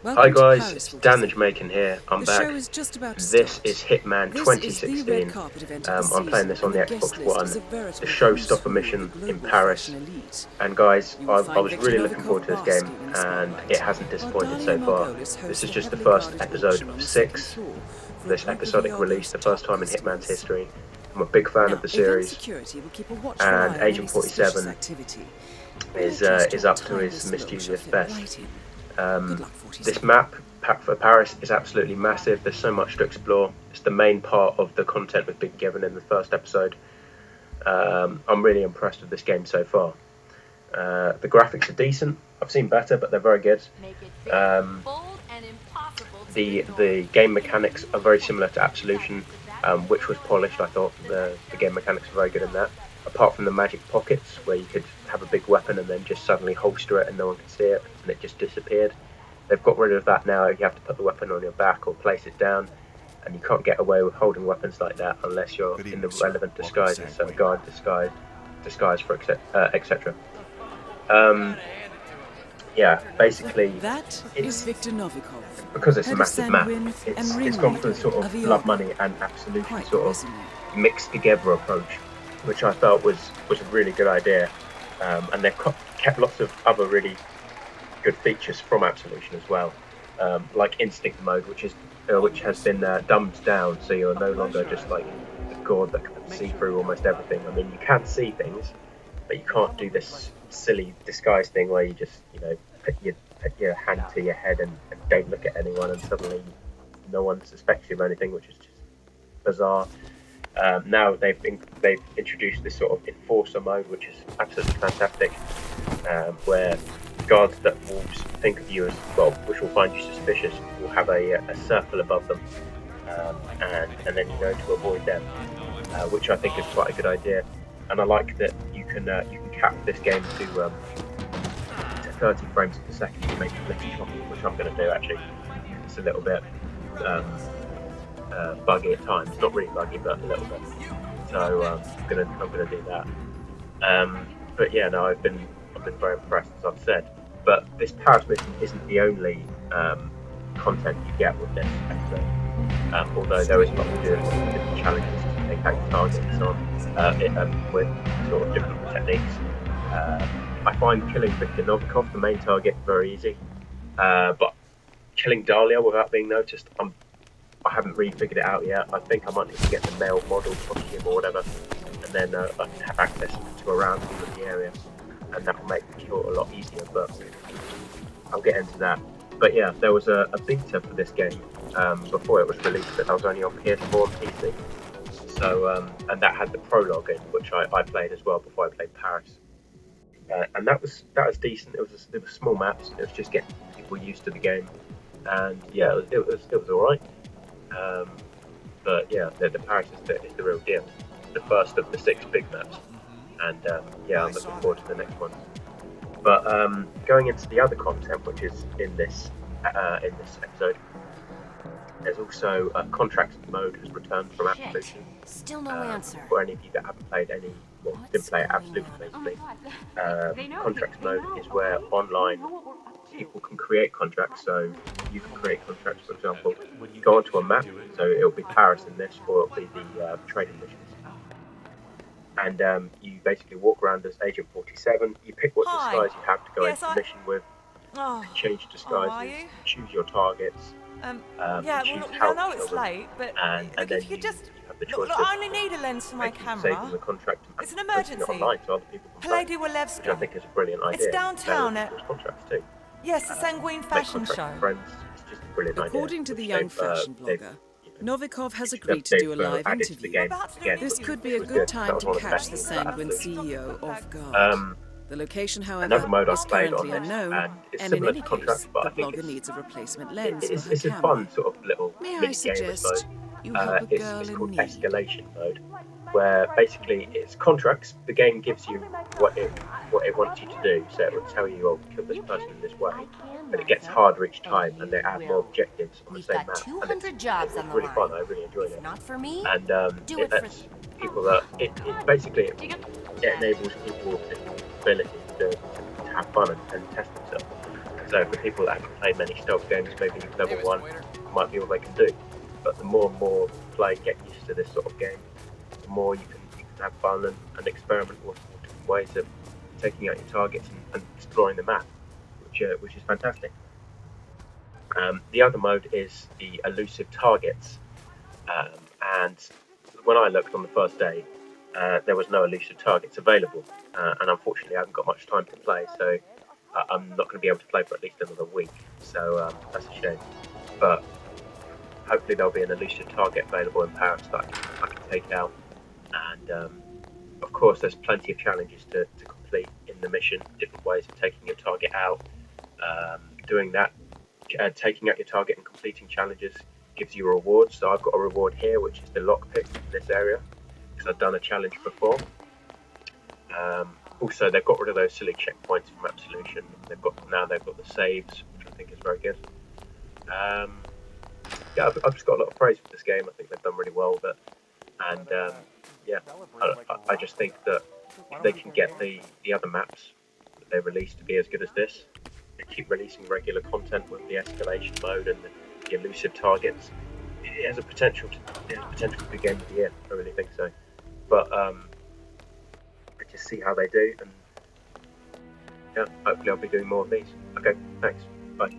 Hi guys, it's Damage Making here. I'm The back. show is just about to This start. is Hitman This is the 2016. red carpet event of the I'm playing season, this on and the the guest Xbox list One, is a the veritable who's showstopper who of mission the in global Paris. fashion elite. And guys, You will I find was Victor really looking Novikov forward to this game, basking in the and spotlight, it hasn't while disappointed Dalia so far. Margolis This hosts is the just the heavily first guarded episode auction on of the second 6 floor for for a this group of episodic release, Iago's the first top time in Hitman's customers. history. I'm a big fan Now, of the event series, security will keep a watchful and eye on Agent any suspicious 47 activity. is Just your up to his timeless look shall mischievous fit best. right in. Good luck, This 47. map for Paris is absolutely massive. There's so much to explore. It's the main part of the content we've been given in the first episode. I'm really impressed with this game so far. The graphics are decent. I've seen better, but they're very good. The game mechanics are very similar to Absolution, which was polished. I thought the game mechanics were very good in that. Apart from the magic pockets, where you could have a big weapon and then just suddenly holster it and no one could see it, and it just disappeared. They've got rid of that now. You have to put the weapon on your back or place it down, and you can't get away with holding weapons like that unless you're in the relevant disguises, so guard, disguise for etc. Yeah, basically, That is Victor Novikov, because it's a head of massive map, Sanguine and it's gone for the sort of of blood Iago. money and Absolution Quite the sort resume. of mixed together approach, which I felt was a really good idea. And they've kept lots of other really good features from Absolution as well, like Instinct mode, which has been dumbed down, so you're no longer just like a god that can see through almost everything. I mean, you can see things, but you can't do this silly disguise thing where you just put your hand to your head and don't look at anyone, and suddenly no one suspects you of anything, which is just bizarre. Now they've introduced this sort of enforcer mode, which is absolutely fantastic, where guards that will think of you as well, which will find you suspicious, will have a circle above them, and then you know to avoid them, which I think is quite a good idea. And I like that you can cap this game to 30 frames per second to make it less choppy, which I'm going to do actually. It's a little bit buggy at times, not really buggy, but a little bit. So I'm gonna do that. But yeah, no, I've been very impressed, as I've said. But this Paris mission isn't the only content you get with this episode. Although there is a lot to do, different challenges to take out targets on with sort of different techniques. I find killing Victor Novikov, the main target, very easy. But killing Dalia without being noticed, I haven't really figured it out yet. I think I might need to get the male model costume or whatever, and then I can have access to a round in the area, and that will make the kill a lot easier, but I'll get into that. But yeah, there was a beta for this game before it was released, but that was only on PS4 and PC. So, and that had the prologue in, which I played as well before I played Paris. And that was decent. It was small maps. It was just getting people used to the game, and yeah, it was all right. But yeah, the Paris is the real deal. It's the first of the 6 big maps, and yeah, I'm looking forward to the next one. But going into the other content, which is in this episode, there's also contracts mode has returned from Absolution. Still no answer. For any of you that haven't played any, well, didn't play Absolution basically, contracts mode is where online people can create contracts. So you can create contracts, for example, go onto a map, so it'll be Paris in this, or it'll be the training missions. And you basically walk around as Agent 47, you pick what disguise you have to go into the mission with, change disguises, choose your targets, yeah, choose well, how I know to it's kill them, late, but and look, then if you just have the choice look, of I only need a lens for my camera. saving the contract and It's an posting it emergency. online so other people can play, Lady which I Walewska. think is a brilliant idea. It's downtown at contracts too. yes, the Sanguine Make fashion contracts show. with friends. It's just a brilliant idea. According to the which young they've, fashion they've, blogger, you know, Novikov has agreed to do a live added to the interview. game About to do again, an This interview. could be a was good good. time That was to one of the catch best the things about Sanguine Absolution. CEO off guard. The location, Another however, mode is I've played currently on, unknown, and it's and in similar any to contracts, case, but the I think blogger needs a replacement lens it's for her a camera. fun sort of little May I mini game, I suggest suppose. you help a girl It's in called need? escalation mode, where basically it's contracts. The game gives you what it wants you to do, so it will tell you, "Oh, kill this person in this way," but it gets harder each time, and they add more objectives on the We've same got map. 200 jobs It's on the really fun. line. I really enjoyed If it. not for me, And do it it for lets people that it basically it enables people with ability to have fun and test themselves. So for people that haven't played many stealth games, maybe level 1 might be all they can do. But the more and more you play and get used to this sort of game, the more you can have fun and experiment with different ways of taking out your targets and exploring the map, which is fantastic. The other mode is the elusive targets, and when I looked on the first day, there was no elusive targets available, and unfortunately I haven't got much time to play, so I'm not going to be able to play for at least another week, so that's a shame. But hopefully there'll be an elusive target available in Paris that I can take out, and of course there's plenty of challenges to complete in the mission, different ways of taking your target out. Doing that, taking out your target and completing challenges gives you rewards. So I've got a reward here, which is the lockpick in this area, because I've done a challenge before. Also, they've got rid of those silly checkpoints from Absolution. They've got the saves, which I think is very good. Yeah, I've just got a lot of praise for this game. I think they've done really well with it, and yeah, I just think that if they can get the other maps that they released to be as good as this, they keep releasing regular content with the escalation mode and the elusive targets, it has potential to be game of the year. I really think so. But just see how they do, and yeah, hopefully I'll be doing more of these. Okay, thanks. Bye.